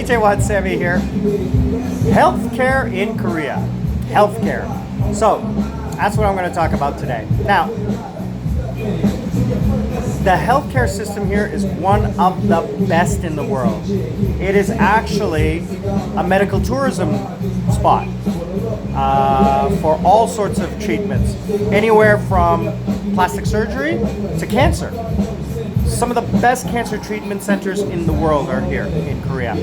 itaewonsammy here. Healthcare in Korea. Healthcare. So, that's what I'm going to talk about today. Now, the healthcare system here is one of the best in the world. It is actually a medical tourism spot for all sorts of treatments, anywhere from plastic surgery to cancer. Some of the best cancer treatment centers in the world are here in Korea.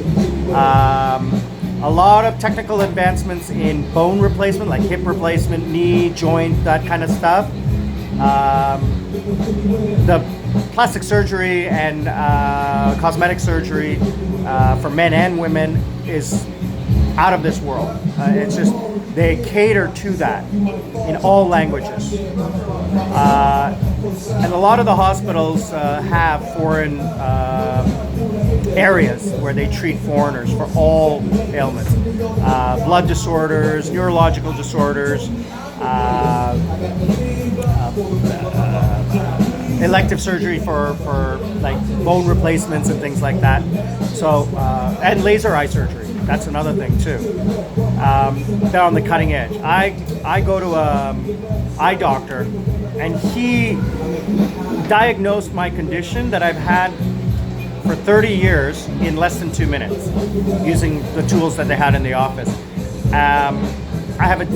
A lot of technical advancements in bone replacement, like hip replacement, knee, joint, that kind of stuff. The plastic surgery and cosmetic surgery for men and women is out of this world. It's just, they cater to that in all languages. And a lot of the hospitals have foreign areas where they treat foreigners for all ailments. Blood disorders, neurological disorders, elective surgery for like bone replacements and things like that. So, and laser eye surgery. That's another thing too. They're on the cutting edge. I go to an eye doctor, and he diagnosed my condition that I've had for 30 years in less than 2 minutes using the tools that they had in the office. I have a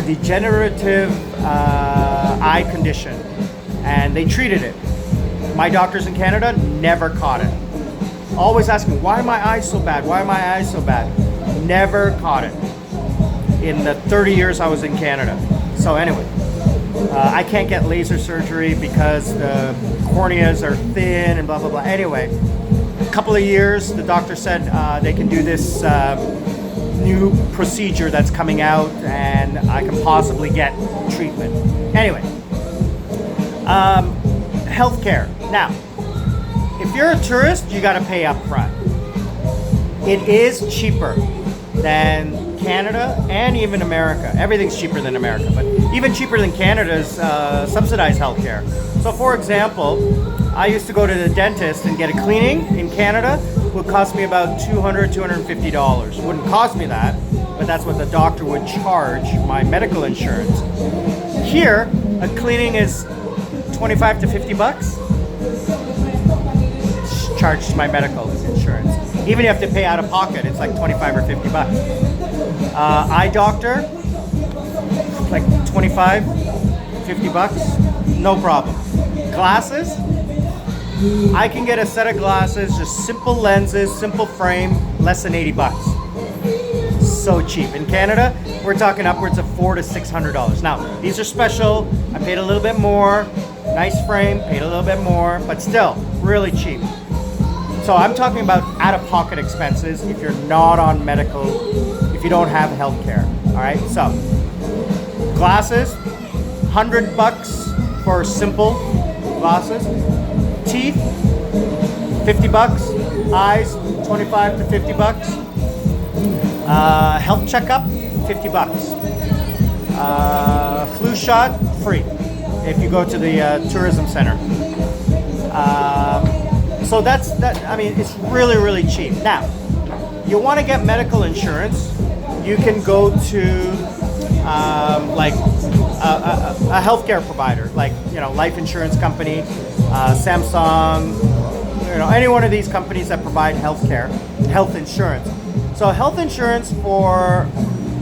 degenerative eye condition, and they treated it. My doctors in Canada never caught it. Always asking, why are my eyes so bad? Why are my eyes so bad? Never caught it in the 30 years I was in Canada. So anyway, I can't get laser surgery because the corneas are thin and blah, blah, blah. Anyway, a couple of years, the doctor said they can do this new procedure that's coming out, and I can possibly get treatment. Anyway, healthcare. Now, if you're a tourist, you got to pay up front. It is cheaper than Canada and even America. Everything's cheaper than America, but even cheaper than Canada's subsidized healthcare. So for example, I used to go to the dentist and get a cleaning in Canada. It would cost me about $200, $250. It wouldn't cost me that, but that's what the doctor would charge my medical insurance. Here, a cleaning is 25 to 50 bucks. Charged my medical insurance. Even if you have to pay out of pocket, it's like 25 or 50 bucks. Eye doctor, like 25, 50 bucks, no problem. Glasses, I can get a set of glasses, just simple lenses, simple frame, less than 80 bucks. So cheap. In Canada, we're talking upwards of $400 to $600. Now, these are special. I paid a little bit more. Nice frame, paid a little bit more, but still, really cheap. So I'm talking about out-of-pocket expenses if you're not on medical, if you don't have health care. All right, so glasses, 100 bucks for simple glasses. Teeth, 50 bucks. Eyes, 25 to 50 bucks. Health checkup, 50 bucks. Flu shot, free if you go to the tourism center. So that's that. I mean, it's really, really cheap. Now, you want to get medical insurance, you can go to like a healthcare provider, like, you know, life insurance company, Samsung, you know, any one of these companies that provide health insurance. So health insurance for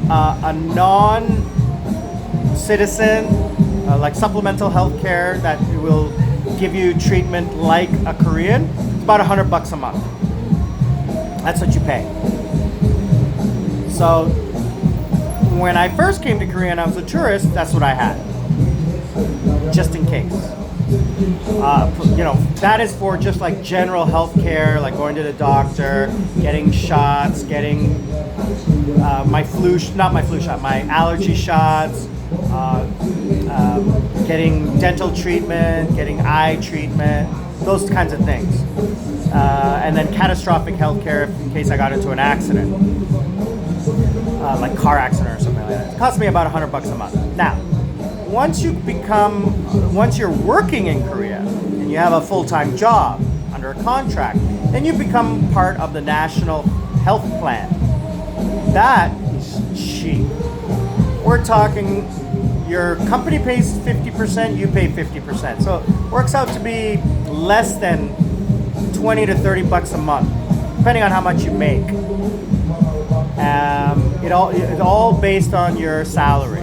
a non-citizen, like supplemental health care that will give you treatment like a Korean, it's about 100 bucks a month. That's what you pay. So when I first came to Korea and I was a tourist, that's what I had, just in case. You know, that is for just like general health care, like going to the doctor, getting shots, getting my allergy shots, getting dental treatment, getting eye treatment, those kinds of things. And then catastrophic health care in case I got into an accident, like car accident or something like that. It cost me about 100 bucks a month. Now, once you're working in Korea and you have a full-time job under under a contract. Then you become part of the national health plan. That is cheap. We're talking your company pays 50%, you pay 50%. So it works out to be less than 20 to 30 bucks a month, depending on how much you make. It's all based on your salary.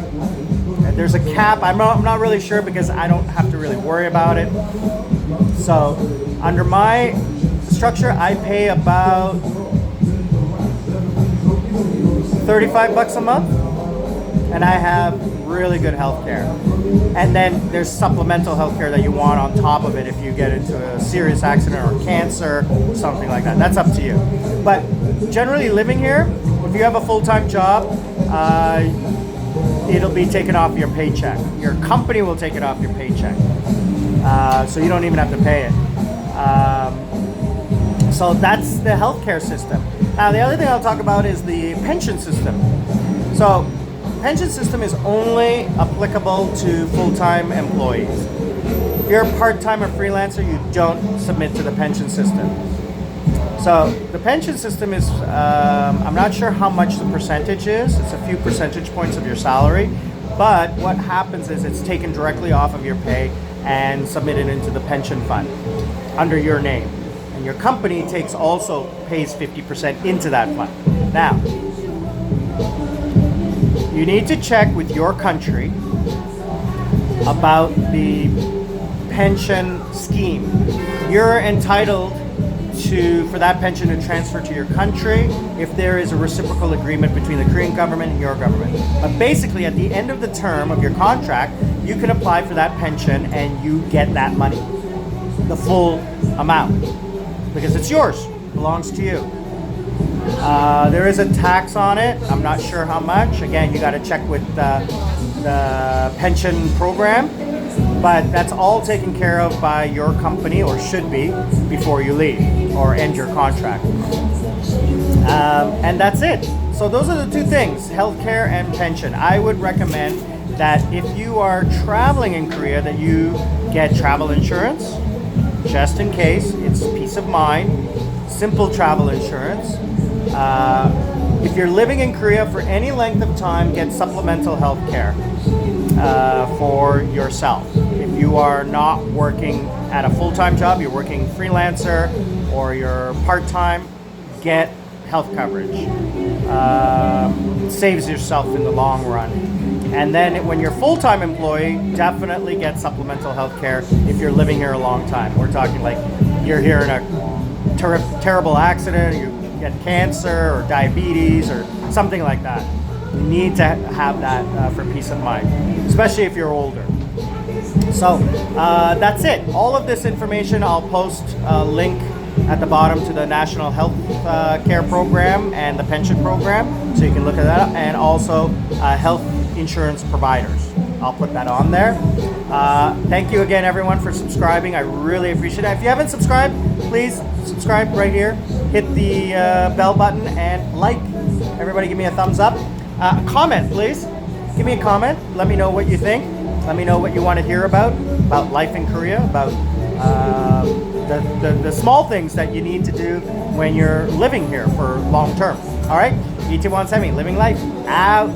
There's a cap. I'm not really sure because I don't have to really worry about it. So under my structure, I pay about 35 bucks a month, and I have really good health care. And then there's supplemental health care that you want on top of it if you get into a serious accident or cancer, something like that. That's up to you. But generally living here, if you have a full-time job, it'll be taken off your paycheck. Your company will take it off your paycheck. So you don't even have to pay it. So that's the healthcare system. Now the other thing I'll talk about is the pension system. So pension system is only applicable to full-time employees. If you're a part-time or freelancer, you don't submit to the pension system. So the pension system is, I'm not sure how much the percentage is. It's a few percentage points of your salary. But what happens is it's taken directly off of your pay and submitted into the pension fund under your name. And your company pays 50% into that fund. Now, you need to check with your country about the pension scheme. You're entitled for that pension to transfer to your country if there is a reciprocal agreement between the Korean government and your government. But basically, at the end of the term of your contract, you can apply for that pension and you get that money, the full amount, because it's yours, it belongs to you. There is a tax on it. I'm not sure how much. Again, you got to check with the pension program, but that's all taken care of by your company, or should be, before you leave or end your contract. And that's it. So those are the two things, healthcare and pension. I would recommend that if you are traveling in Korea, that you get travel insurance, just in case. It's peace of mind. Simple travel insurance. If you're living in Korea for any length of time, get supplemental health care for yourself. If you are not working at a full-time job, you're working freelancer or you're part-time, get health coverage. It saves yourself in the long run. And then when you're a full-time employee, definitely get supplemental health care if you're living here a long time. We're talking like you're here in a terrible accident, you get cancer or diabetes or something like that. You need to have that for peace of mind, especially if you're older. So that's it. All of this information, I'll post a link at the bottom to the National Health Care Program and the pension program, so you can look at that, and also health insurance providers. I'll put that on there. Thank you again, everyone, for subscribing. I really appreciate it. If you haven't subscribed, please subscribe right here. Hit the bell button and like. Everybody give me a thumbs up. Comment, please. Give me a comment. Let me know what you think. Let me know what you want to hear about life in Korea, about the small things that you need to do when you're living here for long term. All right? itaewonsammy, living life. Out.